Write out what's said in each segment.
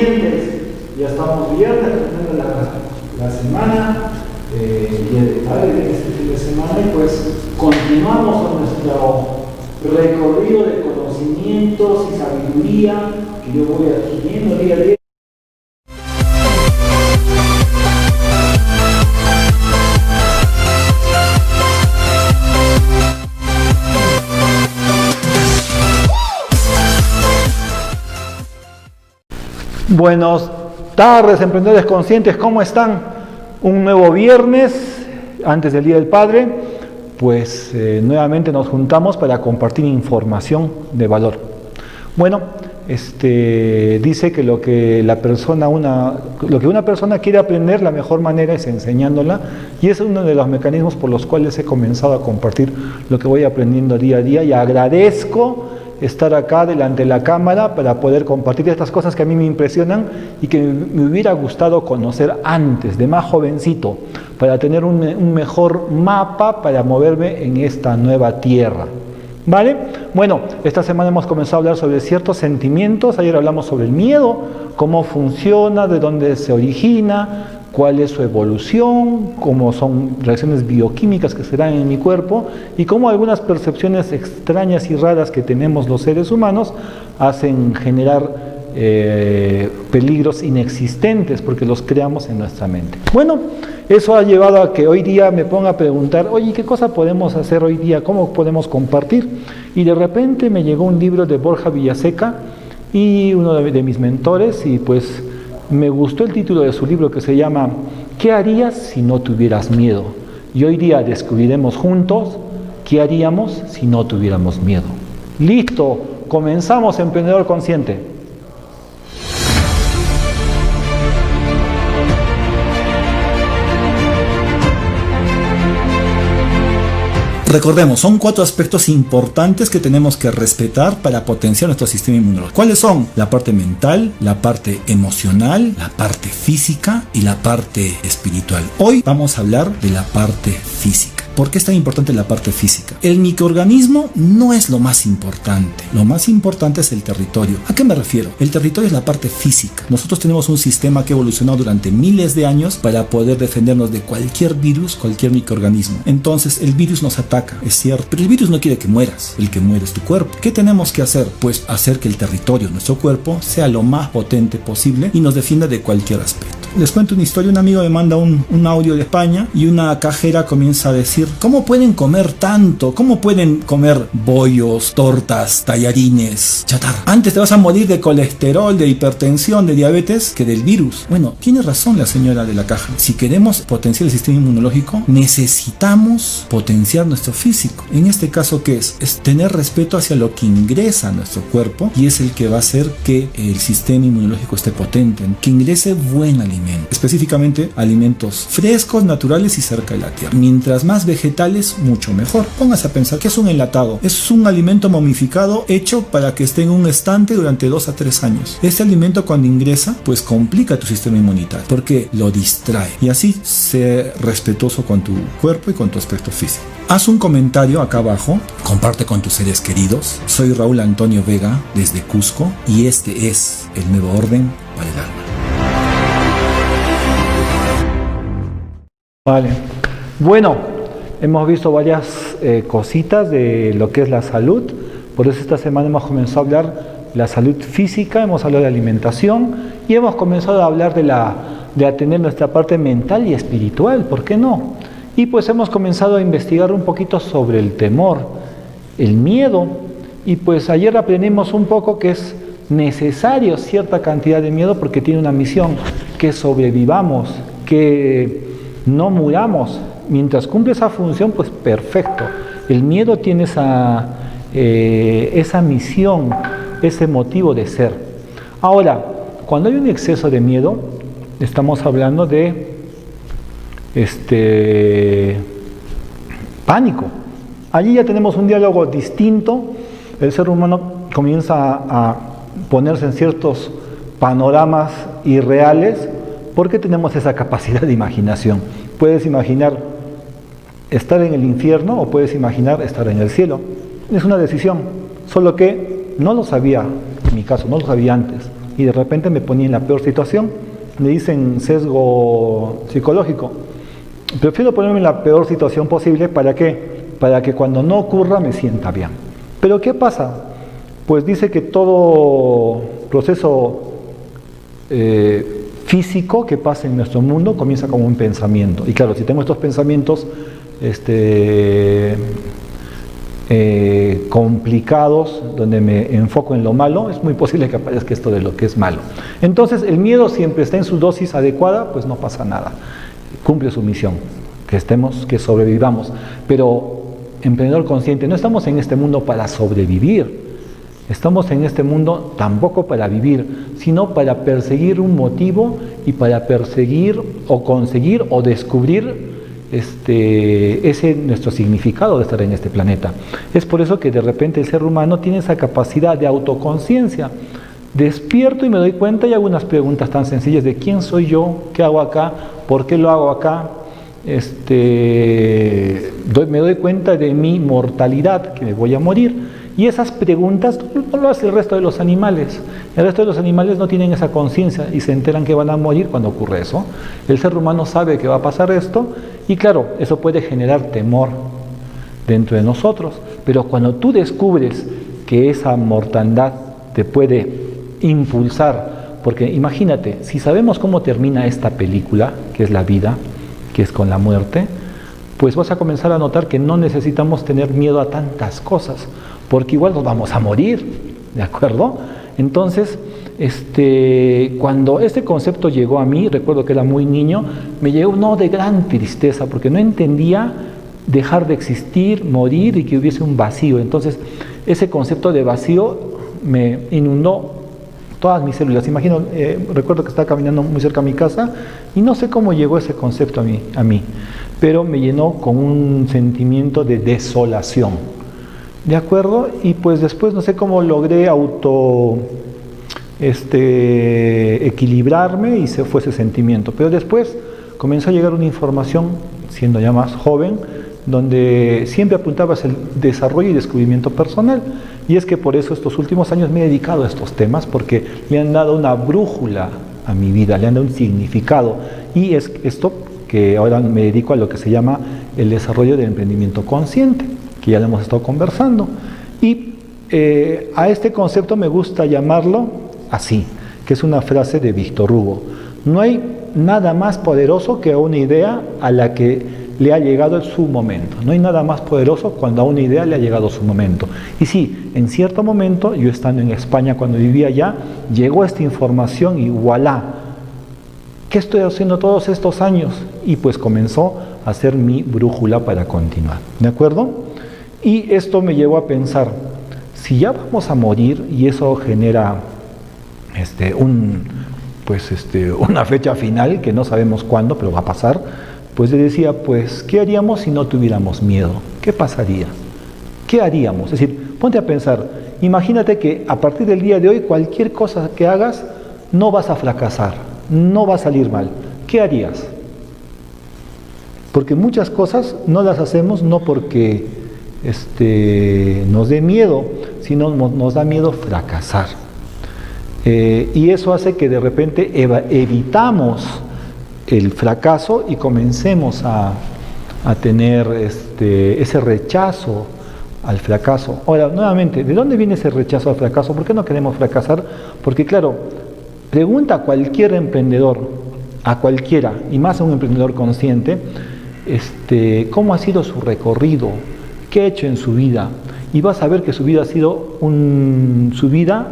conscientes. Ya estamos viernes, terminando la semana, día de padre, este fin de semana, y pues continuamos con nuestro recorrido de conocimientos y sabiduría que yo voy adquiriendo día a día. Buenas tardes, emprendedores conscientes, ¿cómo están? Un nuevo viernes, antes del Día del Padre, pues nuevamente nos juntamos para compartir información de valor. Bueno, dice que lo que una persona quiere aprender, la mejor manera es enseñándola, y es uno de los mecanismos por los cuales he comenzado a compartir lo que voy aprendiendo día a día, y agradezco estar acá delante de la cámara para poder compartir estas cosas que a mí me impresionan y que me hubiera gustado conocer antes, de más jovencito, para tener un mejor mapa para moverme en esta nueva tierra. ¿Vale? Bueno, esta semana hemos comenzado a hablar sobre ciertos sentimientos. Ayer hablamos sobre el miedo, cómo funciona, de dónde se origina, cuál es su evolución, cómo son reacciones bioquímicas que se dan en mi cuerpo y cómo algunas percepciones extrañas y raras que tenemos los seres humanos hacen generar peligros inexistentes porque los creamos en nuestra mente. Bueno, eso ha llevado a que hoy día me ponga a preguntar, oye, ¿qué cosa podemos hacer hoy día? ¿Cómo podemos compartir? Y de repente me llegó un libro de Borja Villaseca y uno de mis mentores, y pues me gustó el título de su libro, que se llama ¿Qué harías si no tuvieras miedo? Y hoy día descubriremos juntos qué haríamos si no tuviéramos miedo. Listo, comenzamos, emprendedor consciente. Recordemos, son 4 aspectos importantes que tenemos que respetar para potenciar nuestro sistema inmunológico. ¿Cuáles son? La parte mental, la parte emocional, la parte física y la parte espiritual. Hoy vamos a hablar de la parte física. ¿Por qué es tan importante la parte física? El microorganismo no es lo más importante. Lo más importante es el territorio. ¿A qué me refiero? El territorio es la parte física. Nosotros tenemos un sistema que evolucionó durante miles de años para poder defendernos de cualquier virus, cualquier microorganismo. Entonces, el virus nos ataca, es cierto, pero el virus no quiere que mueras. El que muere es tu cuerpo. ¿Qué tenemos que hacer? Pues hacer que el territorio, nuestro cuerpo, sea lo más potente posible y nos defienda de cualquier aspecto. Les cuento una historia. Un amigo me manda un audio de España y una cajera comienza a decir: ¿cómo pueden comer tanto? ¿Cómo pueden comer bollos, tortas, tallarines, chatarra? Antes te vas a morir de colesterol, de hipertensión, de diabetes, que del virus. Bueno, tiene razón la señora de la caja. Si queremos potenciar el sistema inmunológico, necesitamos potenciar nuestro físico. En este caso, ¿qué es? Es tener respeto hacia lo que ingresa a nuestro cuerpo, y es el que va a hacer que el sistema inmunológico esté potente, que ingrese buen alimento. Específicamente alimentos frescos, naturales y cerca de la tierra. Mientras más vegetales, mucho mejor. Póngase a pensar, ¿qué es un enlatado? Es un alimento momificado hecho para que esté en un estante durante 2 a 3 años. Este alimento, cuando ingresa, pues complica tu sistema inmunitario porque lo distrae. Y así, sé respetuoso con tu cuerpo y con tu aspecto físico. Haz un comentario acá abajo, comparte con tus seres queridos. Soy Raúl Antonio Vega desde Cusco y este es el nuevo orden para el alma. Vale, bueno, hemos visto varias cositas de lo que es la salud. Por eso esta semana hemos comenzado a hablar de la salud física, hemos hablado de alimentación y hemos comenzado a hablar de atender nuestra parte mental y espiritual, ¿por qué no? Y pues hemos comenzado a investigar un poquito sobre el temor, el miedo, y pues ayer aprendimos un poco que es necesario cierta cantidad de miedo porque tiene una misión, que sobrevivamos, que no muramos. Mientras cumple esa función, pues perfecto. El miedo tiene esa misión, ese motivo de ser. Ahora, cuando hay un exceso de miedo, estamos hablando de pánico. Allí ya tenemos un diálogo distinto. El ser humano comienza a ponerse en ciertos panoramas irreales porque tenemos esa capacidad de imaginación. Puedes imaginar estar en el infierno o puedes imaginar estar en el cielo. Es una decisión, solo que no lo sabía, en mi caso, no lo sabía antes. y de repente me ponía en la peor situación. Le dicen sesgo psicológico. Prefiero ponerme en la peor situación posible, ¿para qué? Para que cuando no ocurra me sienta bien. Pero ¿qué pasa? Pues dice que todo proceso físico que pasa en nuestro mundo comienza como un pensamiento. Y claro, si tengo estos pensamientos complicados, donde me enfoco en lo malo, es muy posible que aparezca esto de lo que es malo. Entonces, el miedo siempre está en su dosis adecuada, pues no pasa nada. Cumple su misión, que sobrevivamos. Pero, emprendedor consciente, no estamos en este mundo para sobrevivir. Estamos en este mundo tampoco para vivir, sino para perseguir un motivo y para perseguir o conseguir o descubrir ese nuestro significado de estar en este planeta. Es por eso que de repente el ser humano tiene esa capacidad de autoconciencia. Despierto y me doy cuenta y hago unas preguntas tan sencillas de quién soy yo, qué hago acá, por qué lo hago acá. Me doy cuenta de mi mortalidad, que me voy a morir. Y esas preguntas no lo hace el resto de los animales. El resto de los animales no tienen esa conciencia y se enteran que van a morir cuando ocurre eso. El ser humano sabe que va a pasar esto y claro, eso puede generar temor dentro de nosotros. Pero cuando tú descubres que esa mortandad te puede impulsar, porque imagínate, si sabemos cómo termina esta película, que es la vida, que es con la muerte, pues vas a comenzar a notar que no necesitamos tener miedo a tantas cosas, porque igual nos vamos a morir, ¿de acuerdo? Entonces, cuando este concepto llegó a mí, recuerdo que era muy niño, me llegó de gran tristeza, porque no entendía dejar de existir, morir y que hubiese un vacío. Entonces, ese concepto de vacío me inundó todas mis células. Recuerdo que estaba caminando muy cerca de mi casa y no sé cómo llegó ese concepto a mí, pero me llenó con un sentimiento de desolación. ¿De acuerdo? Y pues después no sé cómo logré equilibrarme y se fue ese sentimiento. Pero después comenzó a llegar una información, siendo ya más joven, donde siempre apuntaba hacia el desarrollo y descubrimiento personal. Y es que por eso estos últimos años me he dedicado a estos temas, porque le han dado una brújula a mi vida, le han dado un significado. Y es esto que ahora me dedico a lo que se llama el desarrollo del emprendimiento consciente, que ya lo hemos estado conversando. Y a este concepto me gusta llamarlo así, que es una frase de Víctor Hugo. No hay nada más poderoso que una idea a la que le ha llegado su momento. No hay nada más poderoso cuando a una idea le ha llegado su momento. Y sí, en cierto momento, yo estando en España cuando vivía allá, llegó esta información y voilà, ¿qué estoy haciendo todos estos años? Y pues comenzó a ser mi brújula para continuar, ¿de acuerdo? Y esto me llevó a pensar, si ya vamos a morir y eso genera una fecha final que no sabemos cuándo, pero va a pasar, pues le decía, pues, ¿qué haríamos si no tuviéramos miedo? ¿Qué pasaría? ¿Qué haríamos? Es decir, ponte a pensar, imagínate que a partir del día de hoy cualquier cosa que hagas no vas a fracasar, no va a salir mal. ¿Qué harías? Porque muchas cosas no las hacemos no porque nos dé miedo, sino nos da miedo fracasar. Y eso hace que de repente evitamos el fracaso y comencemos a tener ese rechazo al fracaso. Ahora, nuevamente, ¿de dónde viene ese rechazo al fracaso? ¿Por qué no queremos fracasar? Porque claro, pregunta a cualquier emprendedor, a cualquiera, y más a un emprendedor consciente, ¿cómo ha sido su recorrido? ¿Qué ha hecho en su vida? Y vas a ver que su vida ha sido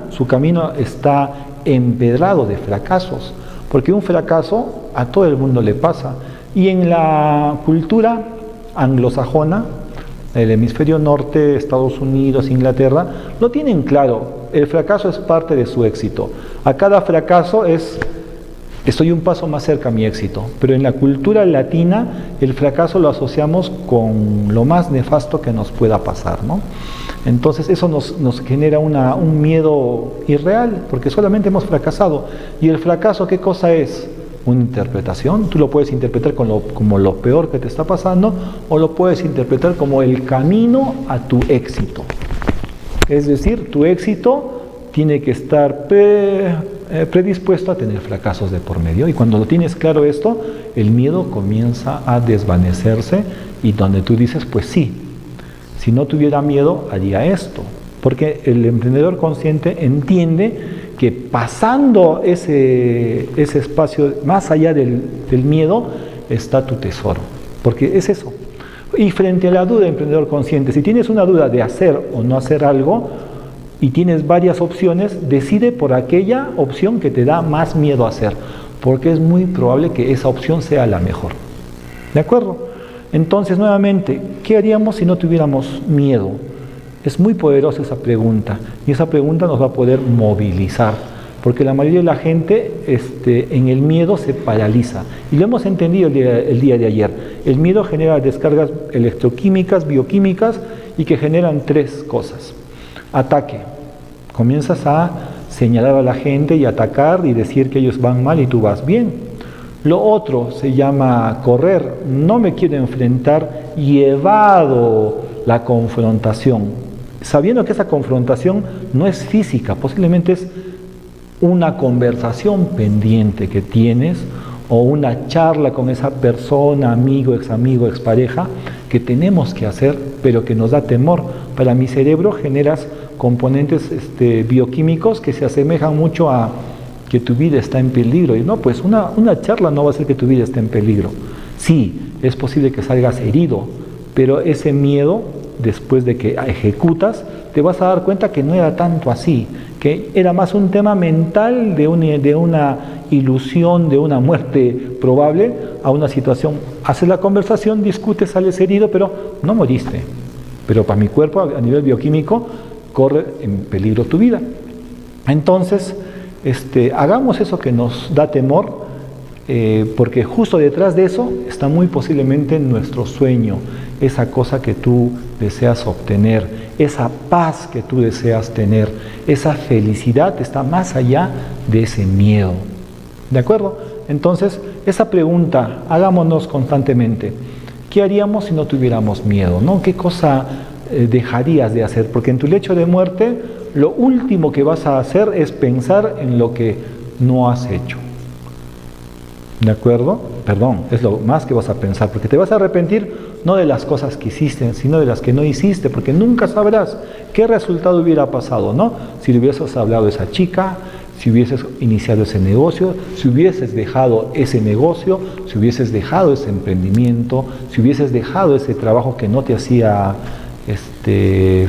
su camino está empedrado de fracasos, porque un fracaso a todo el mundo le pasa. Y en la cultura anglosajona, el hemisferio norte, Estados Unidos, Inglaterra, lo tienen claro, el fracaso es parte de su éxito. A cada fracaso estoy un paso más cerca a mi éxito, pero en la cultura latina el fracaso lo asociamos con lo más nefasto que nos pueda pasar, ¿no? Entonces eso nos genera un miedo irreal, porque solamente hemos fracasado. ¿Y el fracaso qué cosa es? Una interpretación. Tú lo puedes interpretar como lo peor que te está pasando, o lo puedes interpretar como el camino a tu éxito. Es decir, tu éxito tiene que estar predispuesto a tener fracasos de por medio. Y cuando lo tienes claro esto, el miedo comienza a desvanecerse y donde tú dices, pues sí, si no tuviera miedo, haría esto. Porque el emprendedor consciente entiende que pasando ese espacio, más allá del miedo, está tu tesoro. Porque es eso. Y frente a la duda, emprendedor consciente, si tienes una duda de hacer o no hacer algo, y tienes varias opciones, decide por aquella opción que te da más miedo a hacer, porque es muy probable que esa opción sea la mejor. ¿De acuerdo? Entonces, nuevamente, ¿qué haríamos si no tuviéramos miedo? Es muy poderosa esa pregunta, y esa pregunta nos va a poder movilizar, porque la mayoría de la gente en el miedo se paraliza, y lo hemos entendido el día de ayer. El miedo genera descargas electroquímicas, bioquímicas, y que generan tres cosas. Ataque. Comienzas a señalar a la gente y atacar y decir que ellos van mal y tú vas bien. Lo otro se llama correr. No me quiero enfrentar y evado la confrontación, sabiendo que esa confrontación no es física, posiblemente es una conversación pendiente que tienes o una charla con esa persona, amigo, expareja, que tenemos que hacer, pero que nos da temor. Para mi cerebro generas componentes bioquímicos que se asemejan mucho a que tu vida está en peligro. Y no, pues una charla no va a hacer que tu vida esté en peligro. Sí, es posible que salgas herido, pero ese miedo, después de que ejecutas, te vas a dar cuenta que no era tanto así, que era más un tema mental de una ilusión, de una muerte probable, a una situación. Haces la conversación, discutes, sales herido, pero no moriste. Pero para mi cuerpo, a nivel bioquímico, corre en peligro tu vida. Entonces, hagamos eso que nos da temor, porque justo detrás de eso está muy posiblemente nuestro sueño, esa cosa que tú deseas obtener, esa paz que tú deseas tener, esa felicidad está más allá de ese miedo. ¿De acuerdo? Entonces, esa pregunta, hagámonos constantemente. ¿Qué haríamos si no tuviéramos miedo? ¿No? ¿Qué cosa dejarías de hacer? Porque en tu lecho de muerte, lo último que vas a hacer es pensar en lo que no has hecho. ¿De acuerdo? Perdón, es lo más que vas a pensar, porque te vas a arrepentir no de las cosas que hiciste, sino de las que no hiciste, porque nunca sabrás qué resultado hubiera pasado, ¿no? Si le hubieses hablado a esa chica, si hubieses iniciado ese negocio, si hubieses dejado ese negocio, si hubieses dejado ese emprendimiento, si hubieses dejado ese trabajo que no te hacía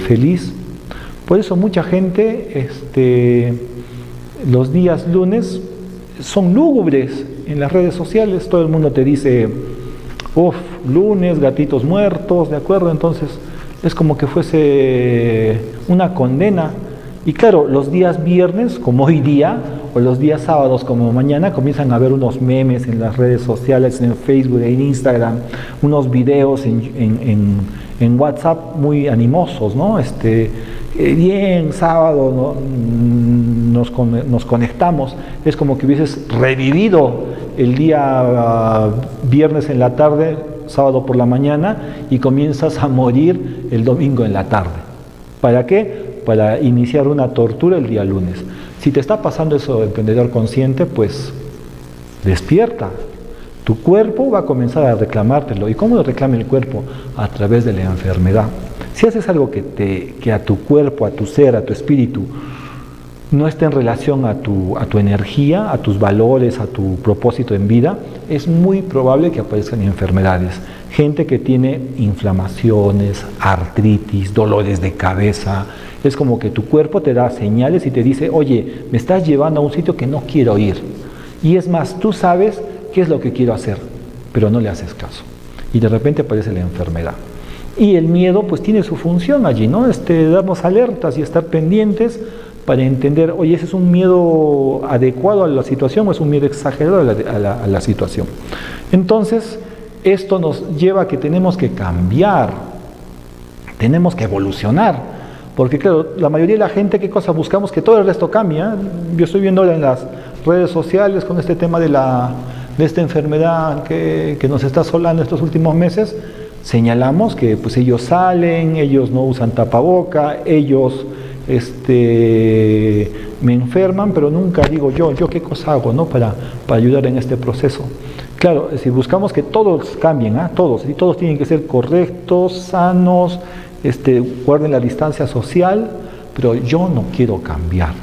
feliz. Por eso mucha gente los días lunes son lúgubres en las redes sociales. Todo el mundo te dice, lunes, gatitos muertos, ¿de acuerdo? Entonces es como que fuese una condena. Y claro, los días viernes, como hoy día, o los días sábados, como mañana, comienzan a haber unos memes en las redes sociales, en Facebook, en Instagram, unos videos en WhatsApp muy animosos, ¿no? Bien, sábado, ¿no? nos conectamos. Es como que hubieses revivido el día viernes en la tarde, sábado por la mañana, y comienzas a morir el domingo en la tarde. ¿Para qué? Para iniciar una tortura el día lunes. Si te está pasando eso, emprendedor consciente, pues despierta. Tu cuerpo va a comenzar a reclamártelo. ¿Y cómo lo reclama el cuerpo? A través de la enfermedad. Si haces algo que a tu cuerpo, a tu ser, a tu espíritu, no está en relación a tu energía, a tus valores, a tu propósito en vida, es muy probable que aparezcan enfermedades. Gente que tiene inflamaciones, artritis, dolores de cabeza. Es como que tu cuerpo te da señales y te dice, oye, me estás llevando a un sitio que no quiero ir. Y es más, tú sabes qué es lo que quiero hacer, pero no le haces caso. Y de repente aparece la enfermedad. Y el miedo pues tiene su función allí, ¿no? Darnos alertas y estar pendientes para entender, oye, ¿ese es un miedo adecuado a la situación o es un miedo exagerado a la situación? Entonces, esto nos lleva a que tenemos que cambiar, tenemos que evolucionar. Porque claro, la mayoría de la gente, ¿qué cosa buscamos? Que todo el resto cambie. Yo estoy viendo ahora en las redes sociales con este tema de esta enfermedad que nos está asolando estos últimos meses. Señalamos que pues ellos salen, ellos no usan tapaboca, ellos me enferman, pero nunca digo yo qué cosa hago, ¿no? para ayudar en este proceso. Claro, si buscamos que todos cambien, todos tienen que ser correctos, sanos, guarden la distancia social, pero yo no quiero cambiar.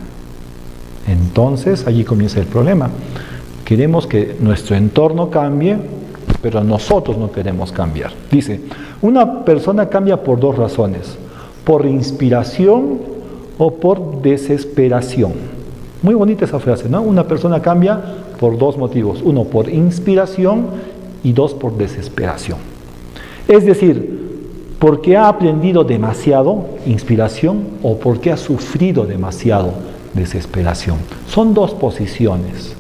Entonces allí comienza el problema. Queremos que nuestro entorno cambie, pero nosotros no queremos cambiar. Dice, una persona cambia por dos razones: por inspiración o por desesperación. Muy bonita esa frase, ¿no? Una persona cambia por dos motivos: uno, por inspiración, y dos, por desesperación. Es decir, porque ha aprendido demasiado, inspiración, o porque ha sufrido demasiado, desesperación. Son dos posiciones,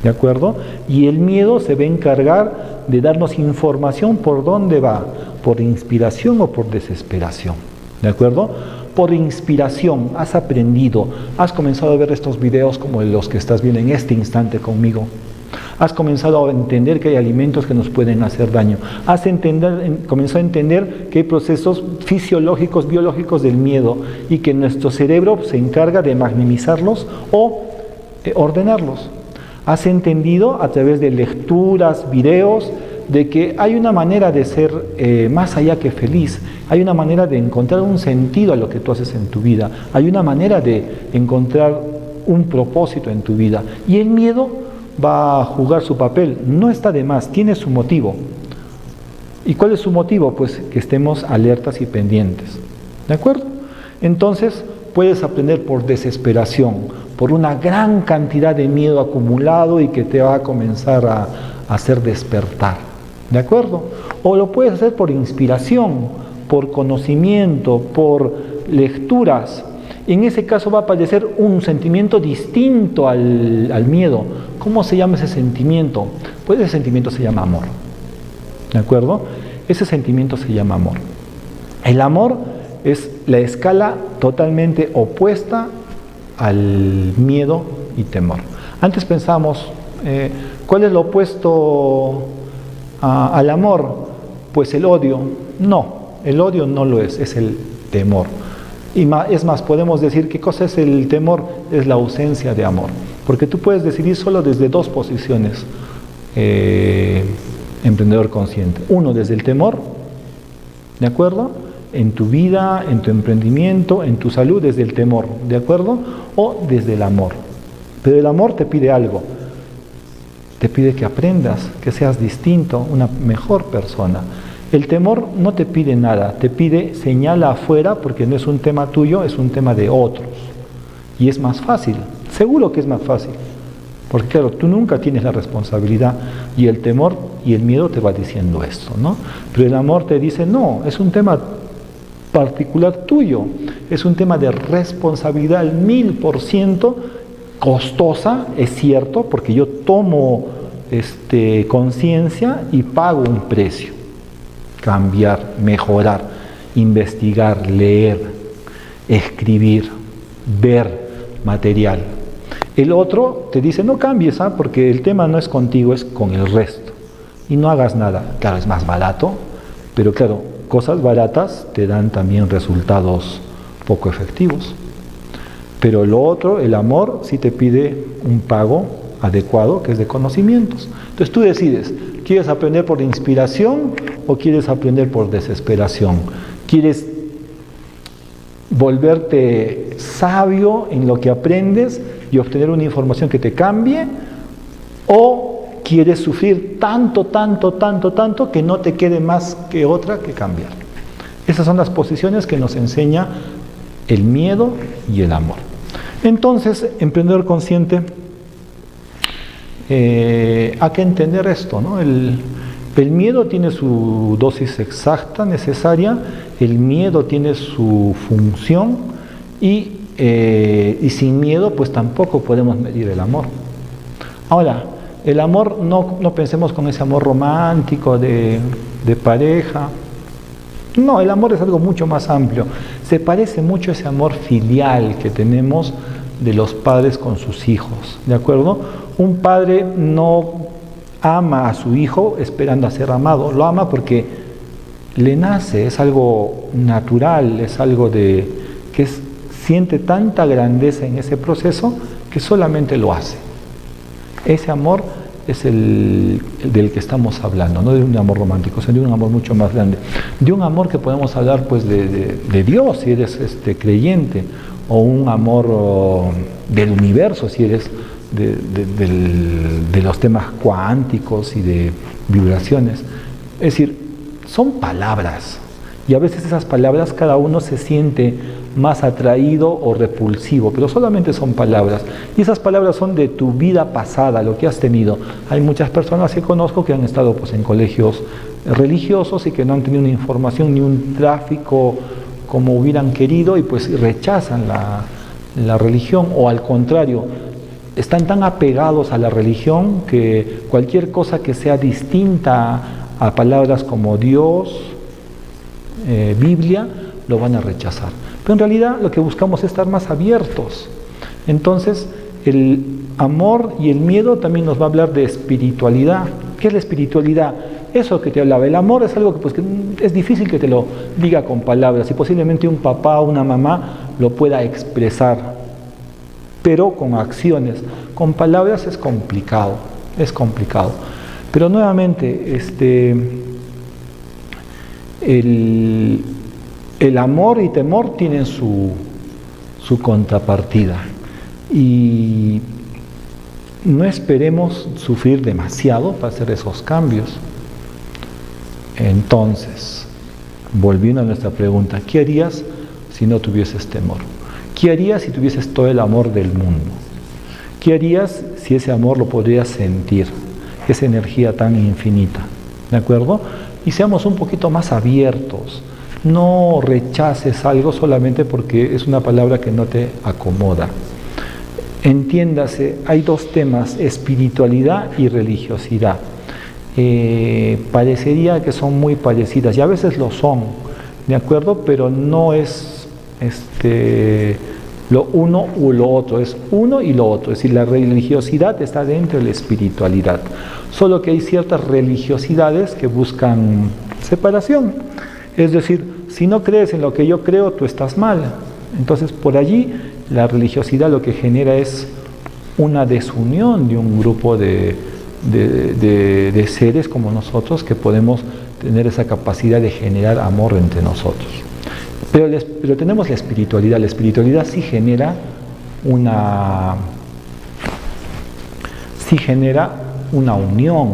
¿de acuerdo? Y el miedo se va a encargar de darnos información por dónde va, por inspiración o por desesperación, ¿de acuerdo? Por inspiración, has aprendido, has comenzado a ver estos videos como los que estás viendo en este instante conmigo. Has comenzado a entender que hay alimentos que nos pueden hacer daño. Has comenzado a entender que hay procesos fisiológicos, biológicos del miedo, y que nuestro cerebro se encarga de maximizarlos o ordenarlos. Has entendido a través de lecturas, videos, de que hay una manera de ser más allá que feliz. Hay una manera de encontrar un sentido a lo que tú haces en tu vida. Hay una manera de encontrar un propósito en tu vida. Y el miedo va a jugar su papel. No está de más, tiene su motivo. ¿Y cuál es su motivo? Pues que estemos alertas y pendientes. ¿De acuerdo? Entonces, puedes aprender por desesperación, por una gran cantidad de miedo acumulado y que te va a comenzar a hacer despertar. ¿De acuerdo? O lo puedes hacer por inspiración, por conocimiento, por lecturas. En ese caso va a aparecer un sentimiento distinto al miedo. ¿Cómo se llama ese sentimiento? Pues ese sentimiento se llama amor. ¿De acuerdo? Ese sentimiento se llama amor. El amor es la escala totalmente opuesta al miedo y temor. Antes pensamos, ¿cuál es lo opuesto al amor? Pues el odio. No, el odio no lo es el temor. Y es más, podemos decir, ¿qué cosa es el temor? Es la ausencia de amor. Porque tú puedes decidir solo desde dos posiciones, emprendedor consciente. Uno, desde el temor, ¿de acuerdo? En tu vida, en tu emprendimiento, en tu salud, desde el temor, ¿de acuerdo? O desde el amor. Pero el amor te pide algo. Te pide que aprendas, que seas distinto, una mejor persona. El temor no te pide nada, te pide señala afuera, porque no es un tema tuyo, es un tema de otros. Y es más fácil, seguro que es más fácil. Porque claro, tú nunca tienes la responsabilidad, y el temor y el miedo te va diciendo esto, ¿no? Pero el amor te dice, no, es un tema particular tuyo, es un tema de responsabilidad al 1000%, costosa, es cierto, porque yo tomo conciencia y pago un precio. Cambiar, mejorar, investigar, leer, escribir, ver material. El otro te dice, no cambies, porque el tema no es contigo, es con el resto. Y no hagas nada. Claro, es más barato, pero claro, cosas baratas te dan también resultados poco efectivos. Pero lo otro, el amor, sí te pide un pago adecuado, que es de conocimientos. Entonces tú decides, ¿quieres aprender por inspiración o quieres aprender por desesperación? ¿Quieres volverte sabio en lo que aprendes y obtener una información que te cambie? ¿O quieres sufrir tanto que no te quede más que otra que cambiar? Esas son las posiciones que nos enseña el miedo y el amor. Entonces, emprendedor consciente, hay que entender esto, ¿no? El miedo tiene su dosis exacta, necesaria, el miedo tiene su función y sin miedo pues tampoco podemos medir el amor. Ahora, el amor no pensemos con ese amor romántico de pareja. No, el amor es algo mucho más amplio. Se parece mucho a ese amor filial que tenemos de los padres con sus hijos, ¿de acuerdo? Un padre no ama a su hijo esperando a ser amado, lo ama porque le nace, es algo natural, es algo que es siente tanta grandeza en ese proceso que solamente lo hace. Ese amor es el del que estamos hablando, no de un amor romántico, sino de un amor mucho más grande, de un amor que podemos hablar pues de Dios si eres creyente, o un amor del universo si eres de los temas cuánticos y de vibraciones. Es decir, son palabras, y a veces esas palabras cada uno se siente más atraído o repulsivo, pero solamente son palabras, y esas palabras son de tu vida pasada, lo que has tenido. Hay muchas personas que conozco que han estado pues en colegios religiosos y que no han tenido una información ni un tráfico como hubieran querido, y pues rechazan la religión, o al contrario, están tan apegados a la religión que cualquier cosa que sea distinta a palabras como Dios, Biblia, lo van a rechazar. Pero en realidad lo que buscamos es estar más abiertos. Entonces, el amor y el miedo también nos va a hablar de espiritualidad. ¿Qué es la espiritualidad? Eso que te hablaba. El amor es algo que, pues, que es difícil que te lo diga con palabras, y posiblemente un papá o una mamá lo pueda expresar, pero con acciones. Con palabras es complicado, Pero nuevamente, el amor y temor tienen su contrapartida, y no esperemos sufrir demasiado para hacer esos cambios. Entonces, volviendo a nuestra pregunta, ¿qué harías si no tuvieses temor? ¿Qué harías si tuvieses todo el amor del mundo? ¿Qué harías si ese amor lo podrías sentir, esa energía tan infinita? ¿De acuerdo? Y seamos un poquito más abiertos. No rechaces algo solamente porque es una palabra que no te acomoda. Entiéndase, hay dos temas, espiritualidad y religiosidad. Parecería que son muy parecidas, y a veces lo son, ¿de acuerdo? Pero no es lo uno u lo otro, es uno y lo otro. Es decir, la religiosidad está dentro de la espiritualidad, solo que hay ciertas religiosidades que buscan separación. Es decir, si no crees en lo que yo creo, tú estás mal. Entonces, por allí, la religiosidad lo que genera es una desunión de un grupo de seres como nosotros, que podemos tener esa capacidad de generar amor entre nosotros. Pero tenemos la espiritualidad sí genera una unión,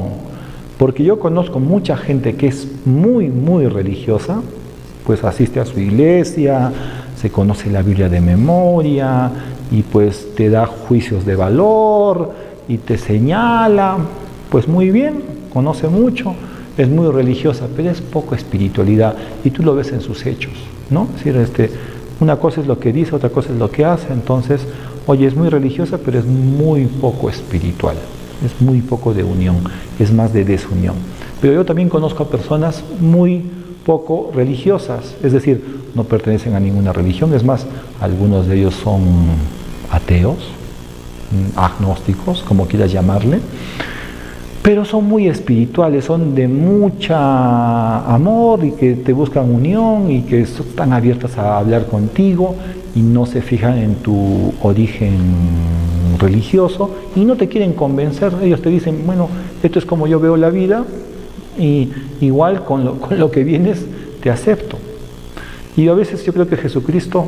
porque yo conozco mucha gente que es muy, muy religiosa, pues asiste a su iglesia, se conoce la Biblia de memoria, y pues te da juicios de valor, y te señala, pues muy bien, conoce mucho, es muy religiosa, pero es poco espiritualidad, y tú lo ves en sus hechos, ¿no? Es decir, una cosa es lo que dice, otra cosa es lo que hace. Entonces, oye, es muy religiosa, pero es muy poco espiritual, es muy poco de unión, es más de desunión. Pero yo también conozco a personas muy poco religiosas, es decir, no pertenecen a ninguna religión, es más, algunos de ellos son ateos, agnósticos, como quieras llamarle, pero son muy espirituales, son de mucha amor, y que te buscan unión, y que están abiertas a hablar contigo, y no se fijan en tu origen religioso, y no te quieren convencer. Ellos te dicen, bueno, esto es como yo veo la vida, y igual con lo que vienes te acepto. Y a veces yo creo que Jesucristo,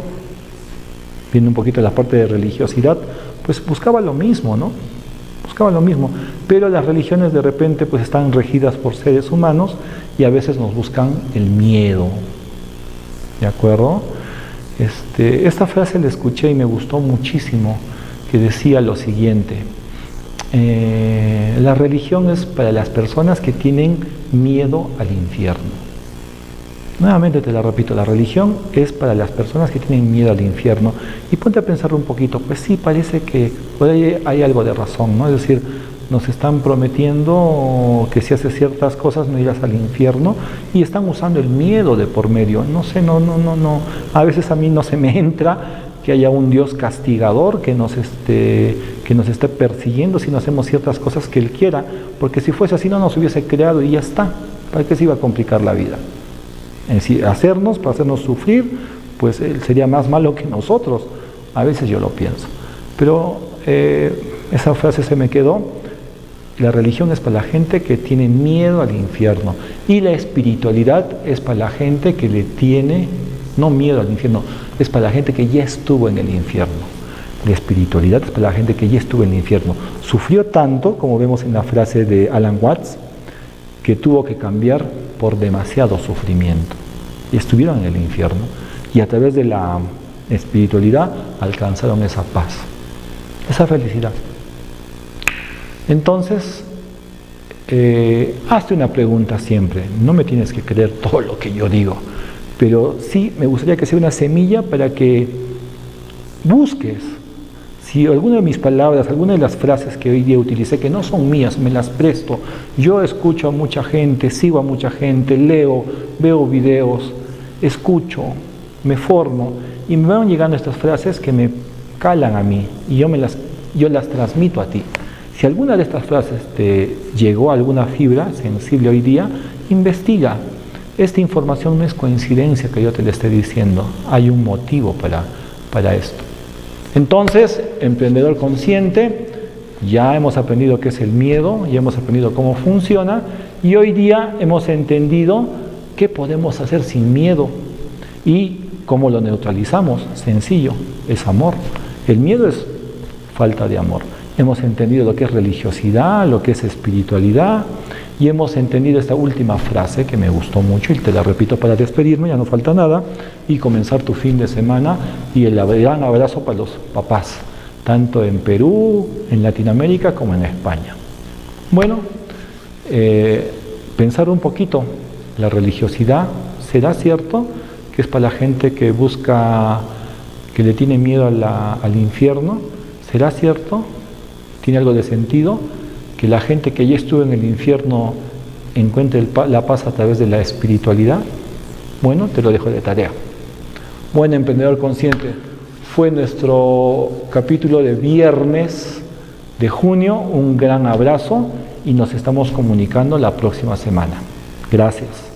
viendo un poquito la parte de religiosidad, pues buscaba lo mismo, ¿no? Buscaba lo mismo, pero las religiones de repente pues están regidas por seres humanos, y a veces nos buscan el miedo, ¿de acuerdo? Esta frase la escuché y me gustó muchísimo, que decía lo siguiente: la religión es para las personas que tienen miedo al infierno. Nuevamente te la repito, la religión es para las personas que tienen miedo al infierno. Y ponte a pensar un poquito, pues sí, parece que por ahí hay algo de razón, ¿no? Es decir, nos están prometiendo que si haces ciertas cosas no irás al infierno, y están usando el miedo de por medio. No sé, no. A veces a mí no se me entra que haya un Dios castigador que nos esté persiguiendo si no hacemos ciertas cosas que Él quiera, porque si fuese así no nos hubiese creado y ya está. ¿Para qué se iba a complicar la vida? Es decir, para hacernos sufrir, pues él sería más malo que nosotros. A veces yo lo pienso. Pero esa frase se me quedó. La religión es para la gente que tiene miedo al infierno. Y la espiritualidad es para la gente que le tiene, no miedo al infierno, es para la gente que ya estuvo en el infierno. La espiritualidad es para la gente que ya estuvo en el infierno. Sufrió tanto, como vemos en la frase de Alan Watts, que tuvo que cambiar por demasiado sufrimiento. Y estuvieron en el infierno. Y a través de la espiritualidad alcanzaron esa paz, esa felicidad. Entonces, hazte una pregunta siempre. No me tienes que creer todo lo que yo digo, pero sí me gustaría que sea una semilla para que busques. Si alguna de mis palabras, alguna de las frases que hoy día utilicé, que no son mías, me las presto. Yo escucho a mucha gente, sigo a mucha gente, leo, veo videos, escucho, me formo y me van llegando estas frases que me calan a mí y yo las transmito a ti. Si alguna de estas frases te llegó a alguna fibra sensible hoy día, investiga. Esta información no es coincidencia que yo te la esté diciendo, hay un motivo para esto. Entonces, emprendedor consciente, ya hemos aprendido qué es el miedo, ya hemos aprendido cómo funciona y hoy día hemos entendido qué podemos hacer sin miedo y cómo lo neutralizamos. Sencillo, es amor. El miedo es falta de amor. Hemos entendido lo que es religiosidad, lo que es espiritualidad y hemos entendido esta última frase que me gustó mucho y te la repito para despedirme, ya no falta nada, y comenzar tu fin de semana y el gran abrazo para los papás, tanto en Perú, en Latinoamérica como en España. Bueno, pensar un poquito, la religiosidad, ¿será cierto que es para la gente que busca, que le tiene miedo al infierno? ¿Será cierto? ¿Tiene algo de sentido? Que la gente que ya estuvo en el infierno encuentre la paz a través de la espiritualidad. Bueno, te lo dejo de tarea. Buen emprendedor consciente, fue nuestro capítulo de viernes de junio. Un gran abrazo y nos estamos comunicando la próxima semana. Gracias.